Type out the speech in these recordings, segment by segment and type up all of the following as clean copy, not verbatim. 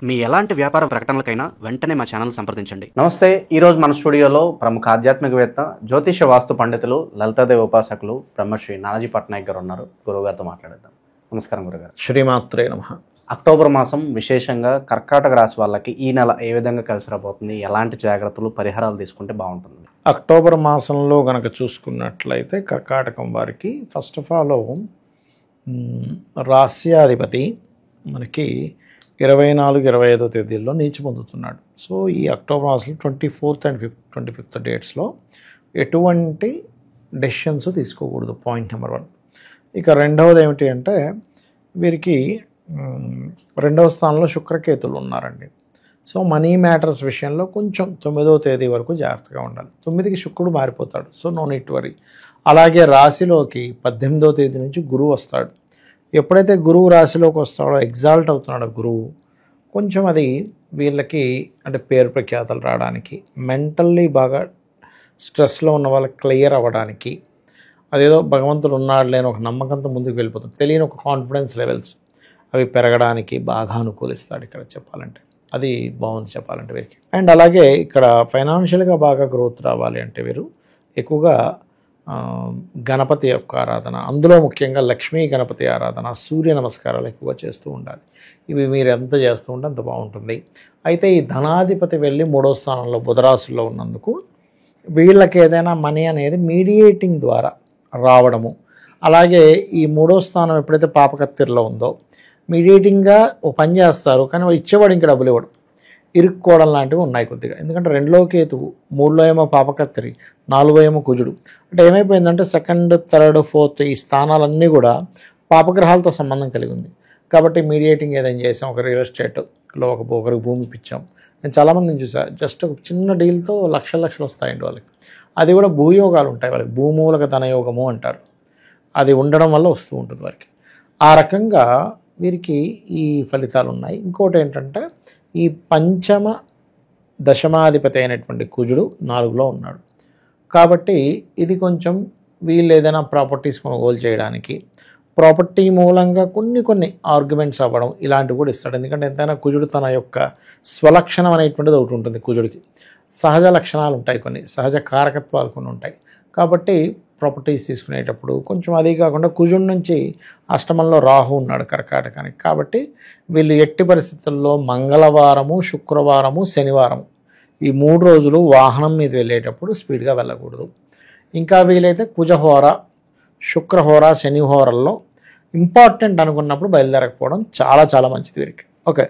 మీ ఎలాంటి వ్యాపార ప్రకటనలకైనా వెంటనే మా ఛానల్ సంప్రదించండి. నమస్తే. ఈరోజు మన స్టూడియోలో ప్రముఖ ఆధ్యాత్మికవేత్త, జ్యోతిష వాస్తు పండితులు, లలితాదేవి ఉపాసకులు బ్రహ్మశ్రీ నానాజీ పట్నాయక్ గారు ఉన్నారు. గురువుగారితో మాట్లాడేద్దాం. నమస్కారం గురుగారు. శ్రీమాత్రే నమః. అక్టోబర్ మాసం విశేషంగా కర్కాటక రాశి వాళ్ళకి ఈ నెల ఏ విధంగా కలిసి రాబోతుంది, ఎలాంటి జాగ్రత్తలు పరిహారాలు తీసుకుంటే బాగుంటుంది? అక్టోబర్ మాసంలో గనక చూసుకున్నట్లయితే కర్కాటకం వారికి ఫస్ట్ ఆఫ్ ఆల్ రాస్యాధిపతి మనకి 24-25 తేదీల్లో నీచి పొందుతున్నాడు. సో ఈ అక్టోబర్ మాసంలో 24th and 25th డేట్స్లో ఎటువంటి డెసిషన్స్ తీసుకోకూడదు. Point number 1. ఇక రెండవది ఏమిటి అంటే వీరికి రెండవ స్థానంలో శుక్రకేతులు ఉన్నారండి. సో మనీ మ్యాటర్స్ విషయంలో కొంచెం 9వ తేదీ వరకు జాగ్రత్తగా ఉండాలి. 9కి శుక్రుడు మారిపోతాడు. So no need worry. అలాగే రాశిలోకి 18వ తేదీ నుంచి గురువు వస్తాడు. ఎప్పుడైతే గురువు రాశిలోకి వస్తాడో, ఎగ్జాల్ట్ అవుతున్నాడో గురువు, కొంచెం అది వీళ్ళకి అంటే పేరు ప్రఖ్యాతలు రావడానికి, మెంటల్లీ బాగా స్ట్రెస్లో ఉన్న వాళ్ళకి క్లియర్ అవ్వడానికి, అదేదో భగవంతుడు ఉన్నాడు లేని ఒక నమ్మకంతో ముందుకు వెళ్ళిపోతుంది. తెలియని ఒక కాన్ఫిడెన్స్ లెవెల్స్ అవి పెరగడానికి బాగా అనుకూలిస్తాడు. ఇక్కడ చెప్పాలంటే అది బాగుంది చెప్పాలంటే వీరికి. అండ్ అలాగే ఇక్కడ ఫైనాన్షియల్గా బాగా గ్రోత్ రావాలి అంటే వీరు ఎక్కువగా గణపతి యొక్క ఆరాధన, అందులో ముఖ్యంగా లక్ష్మీ గణపతి ఆరాధన, సూర్య నమస్కారాలు ఎక్కువగా చేస్తూ ఉండాలి. ఇవి మీరు ఎంత చేస్తూ ఉంటే అంత బాగుంటుంది. అయితే ఈ ధనాధిపతి వెళ్ళి 3వ స్థానంలో బుధరాశుల్లో ఉన్నందుకు వీళ్ళకి ఏదైనా మనీ అనేది మీడియేటింగ్ ద్వారా రావడము, అలాగే ఈ 3వ స్థానం ఎప్పుడైతే పాపకత్తిరిలో ఉందో మీడియేటింగ్గా ఒక పని చేస్తారు, కానీ ఇచ్చేవాడు ఇంకా డబ్బులు ఇవ్వడం, ఇరుక్కోవడం లాంటివి ఉన్నాయి కొద్దిగా. ఎందుకంటే 2లో కేతువు, 3లో ఏమో పాపకత్తిరి, 4లో ఏమో కుజుడు. అంటే ఏమైపోయిందంటే 2nd, 3rd, 4th ఈ స్థానాలన్నీ కూడా పాపగ్రహాలతో సంబంధం కలిగి ఉంది. కాబట్టి మీడియేటింగ్ ఏదైనా చేసాం, ఒక రియల్ ఎస్టేట్లో ఒకరికి భూమి ఇప్పించాం. నేను చాలామందిని చూసా, జస్ట్ ఒక చిన్న డీల్తో లక్షలు వస్తాయండి వాళ్ళకి. అది కూడా భూయోగాలు ఉంటాయి వాళ్ళకి, భూమూలక ధనయోగము అంటారు. అది ఉండడం వల్ల వస్తూ ఉంటుంది వారికి. ఆ రకంగా వీరికి ఈ ఫలితాలు ఉన్నాయి. ఇంకోటి ఏంటంటే ఈ పంచమ దశమాధిపతి అయినటువంటి కుజుడు 4లో ఉన్నాడు. కాబట్టి ఇది కొంచెం వీళ్ళు ఏదైనా ప్రాపర్టీస్ కొనుగోలు చేయడానికి, ప్రాపర్టీ మూలంగా కొన్ని ఆర్గ్యుమెంట్స్ అవ్వడం ఇలాంటివి కూడా ఇస్తాడు. ఎందుకంటే ఎంతైనా కుజుడు తన యొక్క స్వలక్షణం అనేటువంటిది ఒకటి ఉంటుంది. కుజుడికి సహజ లక్షణాలు ఉంటాయి, కొన్ని సహజ కారకత్వాలు కొన్ని ఉంటాయి. కాబట్టి ప్రాపర్టీస్ తీసుకునేటప్పుడు కొంచెం అదే కాకుండా కుజుడి నుంచి అష్టమంలో రాహు ఉన్నాడు కర్కాటకానికి. కాబట్టి వీళ్ళు ఎట్టి పరిస్థితుల్లో మంగళవారము, శుక్రవారము, శనివారము ఈ 3 రోజులు వాహనం మీద వెళ్ళేటప్పుడు స్పీడ్గా వెళ్ళకూడదు. ఇంకా వీలైతే కుజహోర, శుక్రహోర, శనిహోరల్లో ఇంపార్టెంట్ అనుకున్నప్పుడు బయలుదేరకపోవడం చాలా మంచిది వీరికి. ఓకే,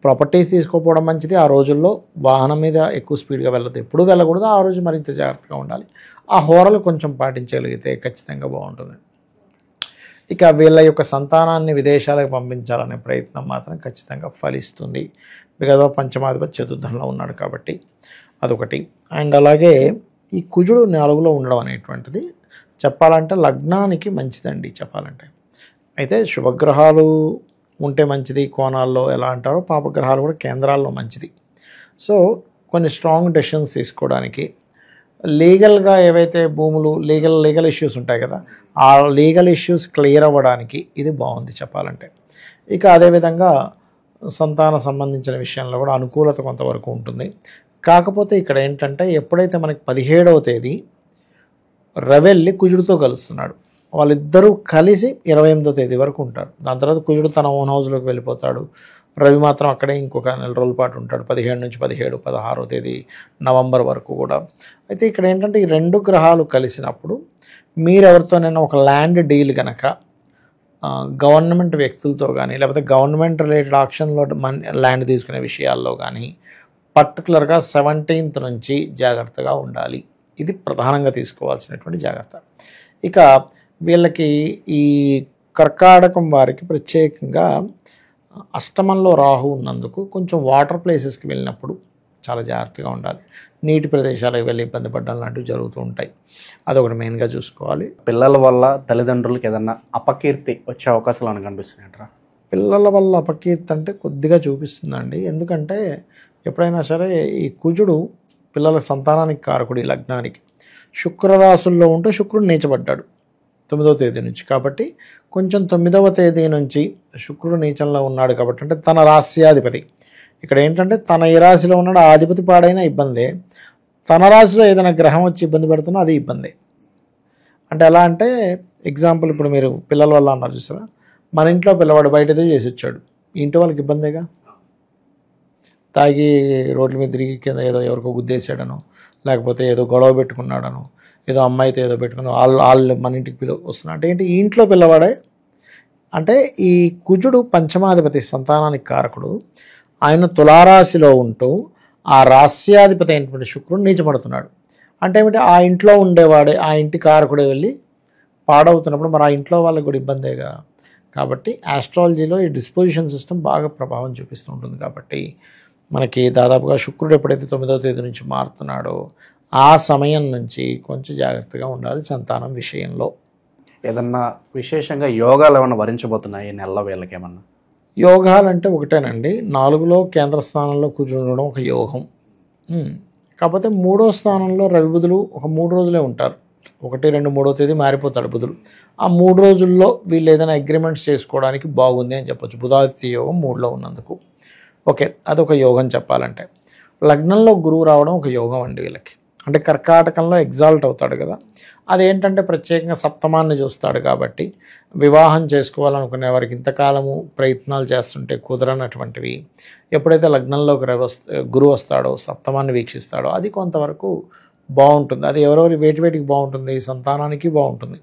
ప్రాపర్టీస్ తీసుకోకపోవడం మంచిది. ఆ రోజుల్లో వాహనం మీద ఎక్కువ స్పీడ్గా వెళ్ళదు, ఎప్పుడూ వెళ్ళకూడదు. ఆ రోజు మరింత జాగ్రత్తగా ఉండాలి. ఆ హోరలు కొంచెం పాటించగలిగితే ఖచ్చితంగా బాగుంటుంది. ఇక వీళ్ళ యొక్క సంతానాన్ని విదేశాలకు పంపించాలనే ప్రయత్నం మాత్రం ఖచ్చితంగా ఫలిస్తుంది. బికాజ్ పంచమాధిపతి చతుర్థంలో ఉన్నాడు కాబట్టి అదొకటి. అండ్ అలాగే ఈ కుజుడు 4లో ఉండడం అనేటువంటిది చెప్పాలంటే లగ్నానికి మంచిదండి చెప్పాలంటే. అయితే శుభగ్రహాలు ఉంటే మంచిది, కోణాల్లో ఎలా అంటారో పాపగ్రహాలు కూడా కేంద్రాల్లో మంచిది. సో కొన్ని స్ట్రాంగ్ డెసిషన్స్ తీసుకోవడానికి, లీగల్గా ఏవైతే భూములు లీగల్ ఇష్యూస్ ఉంటాయి కదా, ఆ లీగల్ ఇష్యూస్ క్లియర్ అవ్వడానికి ఇది బాగుంది చెప్పాలంటే. ఇక అదేవిధంగా సంతాన సంబంధించిన విషయంలో కూడా అనుకూలత కొంతవరకు ఉంటుంది. కాకపోతే ఇక్కడ ఏంటంటే ఎప్పుడైతే మనకి 17వ తేదీ రవెల్లి కుజుడితో కలుస్తున్నాడు, వాళ్ళిద్దరూ కలిసి 28వ తేదీ వరకు ఉంటారు. దాని తర్వాత కుజుడు తన ఓన్ హౌస్లోకి వెళ్ళిపోతాడు. రవి మాత్రం అక్కడే ఇంకొక 4 రోజుల పాటు ఉంటాడు, 17 నుంచి 17, 16వ తేదీ నవంబర్ వరకు కూడా. అయితే ఇక్కడ ఏంటంటే ఈ 2 గ్రహాలు కలిసినప్పుడు మీరెవరితోనైనా ఒక ల్యాండ్ డీల్ కనుక గవర్నమెంట్ వ్యక్తులతో కానీ, లేకపోతే గవర్నమెంట్ రిలేటెడ్ ఆక్షన్లో ల్యాండ్ తీసుకునే విషయాల్లో కానీ పర్టికులర్గా 17th నుంచి జాగ్రత్తగా ఉండాలి. ఇది ప్రధానంగా తీసుకోవాల్సినటువంటి జాగ్రత్త. ఇక వీళ్ళకి ఈ కర్కాటకం వారికి ప్రత్యేకంగా అష్టమంలో రాహు ఉన్నందుకు కొంచెం వాటర్ ప్లేసెస్కి వెళ్ళినప్పుడు చాలా జాగ్రత్తగా ఉండాలి. నీటి ప్రదేశాలకు వెళ్ళి ఇబ్బంది పడడం లాంటివి జరుగుతూ ఉంటాయి. అదొకటి మెయిన్గా చూసుకోవాలి. పిల్లల వల్ల తల్లిదండ్రులకి ఏదన్నా అపకీర్తి వచ్చే అవకాశాలు మనకు కనిపిస్తున్నాయంటారా? పిల్లల వల్ల అపకీర్తి అంటే కొద్దిగా చూపిస్తుందండి. ఎందుకంటే ఎప్పుడైనా సరే ఈ కుజుడు పిల్లల సంతానానికి కారకుడు, ఈ లగ్నానికి. శుక్రరాశుల్లో ఉంటే శుక్రుడు నీచబడ్డాడు 9వ తేదీ నుంచి. కాబట్టి కొంచెం 9వ తేదీ నుంచి శుక్రుడు నీచంలో ఉన్నాడు కాబట్టి, అంటే తన రాస్యాధిపతి ఇక్కడ ఏంటంటే తన ఏ రాశిలో ఉన్నాడో ఆ అధిపతి పాడైనా ఇబ్బందే, తన రాశిలో ఏదైనా గ్రహం వచ్చి ఇబ్బంది పెడుతున్నా అది ఇబ్బంది. అంటే ఎలా అంటే ఎగ్జాంపుల్ ఇప్పుడు మీరు పిల్లల వల్ల అన్నారు చూసారా, మన ఇంట్లో పిల్లవాడు బయట ఏదో చేసి వచ్చాడు, ఇంటి వాళ్ళకి ఇబ్బందేగా. తాగి రోడ్ల మీద తిరిగి కింద ఏదో ఎవరికో గుద్దేశాడనో, లేకపోతే ఏదో గొడవ పెట్టుకున్నాడనో, ఏదో అమ్మాయితో ఏదో పెట్టుకుని వాళ్ళు మన ఇంటికి వస్తున్నా అంటే ఏంటి, ఈ ఇంట్లో పిల్లవాడే. అంటే ఈ కుజుడు పంచమాధిపతి, సంతానానికి కారకుడు, ఆయన తులారాశిలో ఉంటూ ఆ రాస్యాధిపతి అయినటువంటి శుక్రుడు నీచపడుతున్నాడు. అంటే ఏమిటి, ఆ ఇంట్లో ఉండేవాడే, ఆ ఇంటి కారకుడే వెళ్ళి పాడవుతున్నప్పుడు మరి ఆ ఇంట్లో వాళ్ళకి కూడా ఇబ్బందేగా. కాబట్టి ఆస్ట్రాలజీలో ఈ డిస్పోజిషన్ సిస్టమ్ బాగా ప్రభావం చూపిస్తూ ఉంటుంది. కాబట్టి మనకి దాదాపుగా శుక్రుడు ఎప్పుడైతే 9వ తేదీ నుంచి మారుతున్నాడో ఆ సమయం నుంచి కొంచెం జాగ్రత్తగా ఉండాలి సంతానం విషయంలో. ఏదన్నా విశేషంగా యోగాలు ఏమన్నా వరించబోతున్నాయి ఈ నెలలో వీళ్ళకి ఏమన్నా? యోగాలంటే ఒకటేనండి, 4లో కేంద్ర స్థానంలో కూర్చుండడం ఒక యోగం. కాకపోతే 3వ స్థానంలో రవి బుధులు ఒక 3 రోజులే ఉంటారు. 1, 2, 3వ తేదీ మారిపోతాడు బుధుడు. ఆ 3 రోజుల్లో వీళ్ళు ఏదైనా అగ్రిమెంట్స్ చేసుకోవడానికి బాగుంది అని చెప్పొచ్చు, బుధాదిత్య యోగం 3లో ఉన్నందుకు. ఓకే, అదొక యోగం చెప్పాలంటే. లగ్నంలో గురువు రావడం ఒక యోగం అండి వీళ్ళకి. అంటే కర్కాటకంలో ఎగ్జాల్ట్ అవుతాడు కదా, అదేంటంటే ప్రత్యేకంగా సప్తమాన్ని చూస్తాడు కాబట్టి వివాహం చేసుకోవాలనుకునే వారికి ఇంతకాలము ప్రయత్నాలు చేస్తుంటే కుదరనటువంటివి ఎప్పుడైతే లగ్నంలోకి గురువు వస్తాడో, సప్తమాన్ని వీక్షిస్తాడో అది కొంతవరకు బాగుంటుంది. అది ఎవరెవరి వేటికి బాగుంటుంది, సంతానానికి బాగుంటుంది,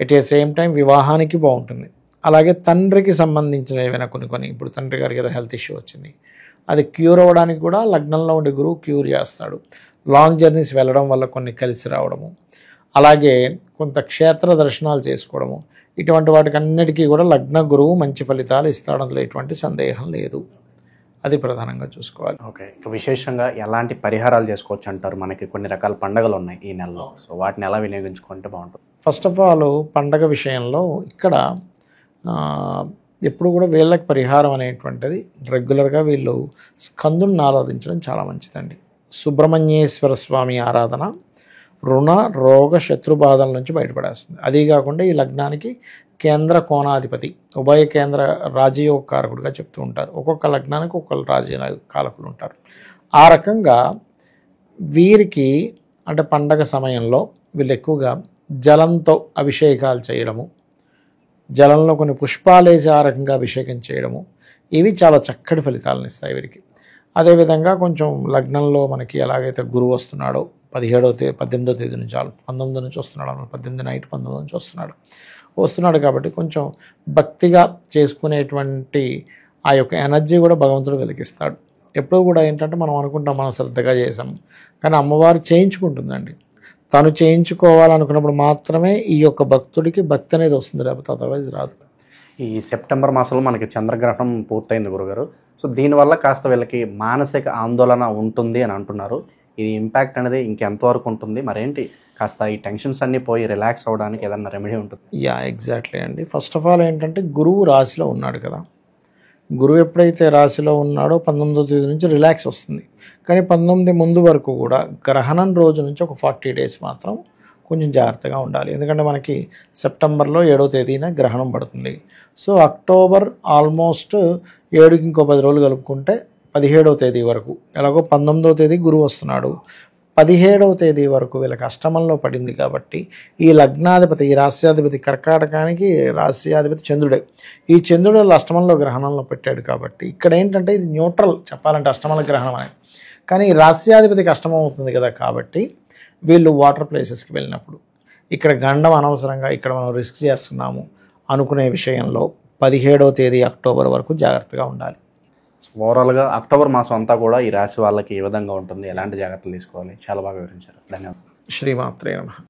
ఎట్ ఏ సేమ్ టైం వివాహానికి బాగుంటుంది. అలాగే తండ్రికి సంబంధించిన ఏవైనా కొన్ని ఇప్పుడు తండ్రి గారికి ఏదో హెల్త్ ఇష్యూ వచ్చింది, అది క్యూర్ అవ్వడానికి కూడా లగ్నంలో ఉండే గురువు క్యూర్ చేస్తాడు. లాంగ్ జర్నీస్ వెళ్ళడం వల్ల కొన్ని కలిసి రావడము, అలాగే కొంత క్షేత్ర దర్శనాలు చేసుకోవడము, ఇటువంటి వాటికి అన్నిటికీ కూడా లగ్న గురువు మంచి ఫలితాలు ఇస్తాడు, అందులో ఎటువంటి సందేహం లేదు. అది ప్రధానంగా చూసుకోవాలి. ఓకే, ఇక విశేషంగా ఎలాంటి పరిహారాలు చేసుకోవచ్చు అంటారు? మనకి కొన్ని రకాల పండుగలు ఉన్నాయి ఈ నెలలో, సో వాటిని ఎలా వినియోగించుకుంటే బాగుంటుంది? ఫస్ట్ ఆఫ్ ఆల్ పండగ విషయంలో ఇక్కడ ఎప్పుడు కూడా వీళ్ళకి పరిహారం అనేటువంటిది రెగ్యులర్గా వీళ్ళు స్కందుని ఆరాధించడం చాలా మంచిదండి. సుబ్రహ్మణ్యేశ్వర స్వామి ఆరాధన రుణ రోగ శత్రుబాధల నుంచి బయటపడేస్తుంది. అదీ కాకుండా ఈ లగ్నానికి కేంద్ర కోణాధిపతి, ఉభయ కేంద్ర రాజయోగ కారకుడుగా చెప్తూ ఉంటారు. ఒక్కొక్క లగ్నానికి ఒక్కొక్క రాజయోగ కారకులు ఉంటారు. ఆ రకంగా వీరికి అంటే పండగ సమయంలో వీళ్ళు ఎక్కువగా జలంతో అభిషేకాలు చేయడము, జలంలో కొన్ని పుష్పాలేసి ఆ రకంగా అభిషేకం చేయడము, ఇవి చాలా చక్కటి ఫలితాలను ఇస్తాయి వీరికి. అదేవిధంగా కొంచెం లగ్నంలో మనకి ఎలాగైతే గురువు వస్తున్నాడో 18వ తేదీ నుంచి 19 నుంచి వస్తున్నాడు, 18 నైట్ 19 నుంచి వస్తున్నాడు కాబట్టి కొంచెం భక్తిగా చేసుకునేటువంటి ఆ యొక్క ఎనర్జీ కూడా భగవంతుడు వెలిగిస్తాడు. ఎప్పుడూ కూడా ఏంటంటే మనం అనుకుంటాం మనం శ్రద్ధగా చేసాం, కానీ అమ్మవారు చేయించుకుంటుందండి. తను చేయించుకోవాలనుకున్నప్పుడు మాత్రమే ఈ యొక్క భక్తుడికి భక్తి అనేది వస్తుంది, లేకపోతే అదర్వైజ్ రాదు. ఈ సెప్టెంబర్ మాసంలో మనకి చంద్రగ్రహణం పూర్తయింది గురుగారు. సో దీనివల్ల కాస్త వీళ్ళకి మానసిక ఆందోళన ఉంటుంది అని అంటున్నారు. ఇది ఇంపాక్ట్ అనేది ఇంకెంతవరకు ఉంటుంది మరేంటి, కాస్త ఈ టెన్షన్స్ అన్నీ పోయి రిలాక్స్ అవ్వడానికి ఏదన్నా రెమెడీ ఉంటుంది? ఎగ్జాక్ట్లీ అండి. ఫస్ట్ ఆఫ్ ఆల్ ఏంటంటే గురువు రాశిలో ఉన్నాడు కదా, గురువు ఎప్పుడైతే రాశిలో ఉన్నాడో 19వ తేదీ నుంచి రిలాక్స్ వస్తుంది. కానీ 19 ముందు వరకు కూడా గ్రహణం రోజు నుంచి ఒక 40 days మాత్రం కొంచెం జాగ్రత్తగా ఉండాలి. ఎందుకంటే మనకి సెప్టెంబర్లో 7వ తేదీన గ్రహణం పడుతుంది. సో అక్టోబర్ ఆల్మోస్ట్ 7కి ఇంకో 10 రోజులు కలుపుకుంటే 17వ తేదీ వరకు, ఎలాగో 19వ తేదీ గురువు వస్తున్నాడు, 17వ తేదీ వరకు వీళ్ళకి అష్టమంలో పడింది. కాబట్టి ఈ లగ్నాధిపతి, ఈ రాస్యాధిపతి, కర్కాటకానికి రాస్యాధిపతి చంద్రుడే, ఈ చంద్రుడు అష్టమంలో గ్రహణంలో పెట్టాడు. కాబట్టి ఇక్కడ ఏంటంటే ఇది న్యూట్రల్ చెప్పాలంటే అష్టమంలో గ్రహణం అనేది, కానీ ఈ రాస్యాధిపతికి అష్టమం అవుతుంది కదా. కాబట్టి వీళ్ళు వాటర్ ప్లేసెస్కి వెళ్ళినప్పుడు ఇక్కడ గండం అనవసరంగా ఇక్కడ మనం రిస్క్ చేస్తున్నాము అనుకునే విషయంలో 17వ తేదీ అక్టోబర్ వరకు జాగ్రత్తగా ఉండాలి. ఓవరాల్గా అక్టోబర్ మాసం అంతా కూడా ఈ రాశి వాళ్ళకి ఏ విధంగా ఉంటుంది, ఎలాంటి జాగ్రత్తలు తీసుకోవాలి, చాలా బాగా వివరించారు. ధన్యవాదాలు. శ్రీమాత్రే నమః.